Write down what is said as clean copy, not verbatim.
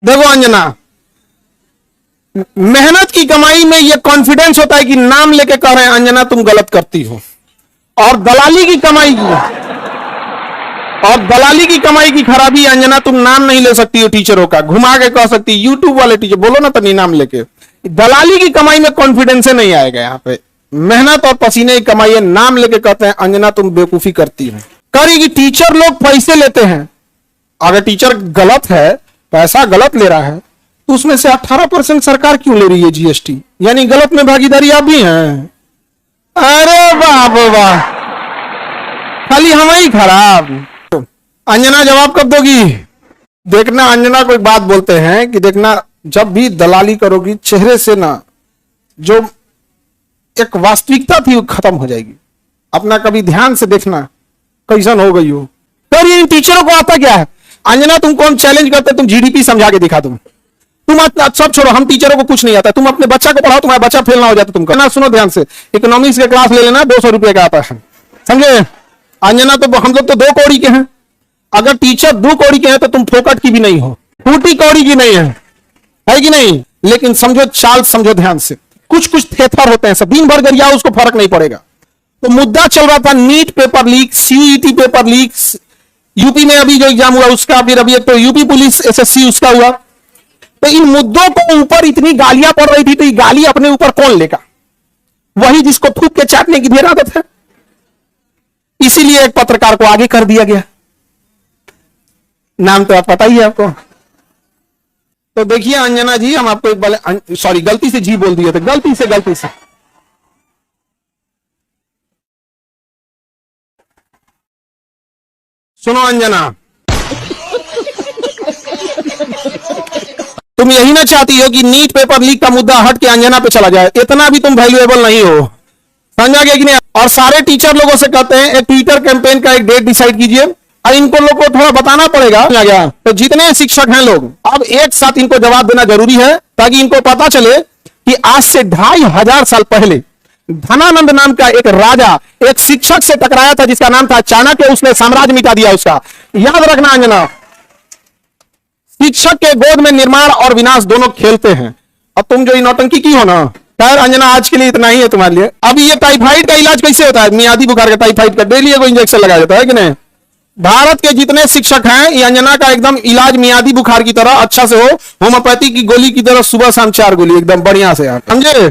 देखो अंजना, मेहनत की कमाई में यह कॉन्फिडेंस होता है कि नाम लेके कह रहे हैं अंजना तुम गलत करती हो। और दलाली की कमाई की खराबी अंजना, तुम नाम नहीं ले सकती हो टीचरों का, घुमा के कह सकती यूट्यूब वाले टीचर बोलो ना तनी नाम लेके। दलाली की कमाई में कॉन्फिडेंस नहीं आएगा। यहाँ पे मेहनत और पसीने की कमाई है, नाम लेके कहते हैं अंजना तुम बेवकूफी करती हो। करेगी टीचर लोग पैसे लेते हैं, अगर टीचर गलत है, पैसा गलत ले रहा है, तो उसमें से 18% सरकार क्यों ले रही है जीएसटी? यानी गलत में भागीदारी आप भी हैं। अरे बाप वाह, खाली हम ही खराब। अंजना जवाब कब दोगी? देखना अंजना को एक बात बोलते हैं कि देखना, जब भी दलाली करोगी चेहरे से ना जो एक वास्तविकता थी वो खत्म हो जाएगी। अपना कभी ध्यान से देखना कैसन हो गई हो। पर इन टीचरों को आता क्या है? अंजना तुमको हम चैलेंज करते, तुम जीडीपी समझा के दिखा तुम सब छोड़ो, हम टीचरों को कुछ नहीं आता, तुम अपने बच्चा को पढ़ाओ, तुम्हारा बच्चा फेल ना हो जाता। तुम करना, सुनो ध्यान से, इकोनॉमिक्स के क्लास ले लेना, 200 रुपए का आता है, समझे? अंजना तो हम लोग तो 2 कौड़ी के हैं, अगर टीचर 2 कौड़ी के हैं तो तुम फोकट की भी नहीं हो, फूटी कौड़ी की नहीं है कि नहीं? लेकिन समझो, चाल समझो ध्यान से, कुछ कुछ थेथर होते हैं, सब दिन भर गरियाओ उसको फर्क नहीं पड़ेगा। तो मुद्दा चल रहा था NEET paper leak, CET paper leak, UP में अभी जो एग्जाम हुआ उसका, फिर अभी एक तो यूपी पुलिस एसएससी उसका हुआ। तो इन मुद्दों को ऊपर इतनी गालियां पड़ रही थी, तो ये गाली अपने ऊपर कौन लेगा? वही जिसको थूक के चाटने की ढेर आदत है। इसीलिए एक पत्रकार को आगे कर दिया गया। नाम तो आप पता ही है आपको। तो देखिए अंजना जी, हम आपको एक बार, सॉरी गलती से जी बोल दिए थे, गलती से। सुनो अंजना, तुम यही ना चाहती हो कि नीट पेपर लीक का मुद्दा हट के अंजना पे चला जाए? इतना भी तुम वैल्यूएबल नहीं हो, समझा गया कि नहीं? और सारे टीचर लोगों से कहते हैं एक ट्विटर कैंपेन का एक डेट डिसाइड कीजिए, और इनको लोग को थोड़ा बताना पड़ेगा। तो जितने शिक्षक हैं लोग, अब एक साथ इनको जवाब देना जरूरी है, ताकि इनको पता चले कि आज से 2500 साल पहले धनानंद नाम का एक राजा एक शिक्षक से टकराया था जिसका नाम था चाणक्य, उसने साम्राज्य मिटा दिया उसका। याद रखना अंजना, शिक्षक के गोद में निर्माण और विनाश दोनों खेलते हैं। अब तुम जो नौटंकी की हो ना, खैर अंजना आज के लिए इतना ही है तुम्हारे लिए। अभी ये टाइफाइड का इलाज कैसे होता है? मियादी बुखार का, टाइफाइड का डेली एगो इंजेक्शन लगाया जाता है कि नहीं? भारत के जितने शिक्षक हैं, ये अंजना का एकदम इलाज मियादी बुखार की तरह अच्छा से हो, होम्योपैथी की गोली की तरह सुबह शाम 4 गोली एकदम बढ़िया से, समझे?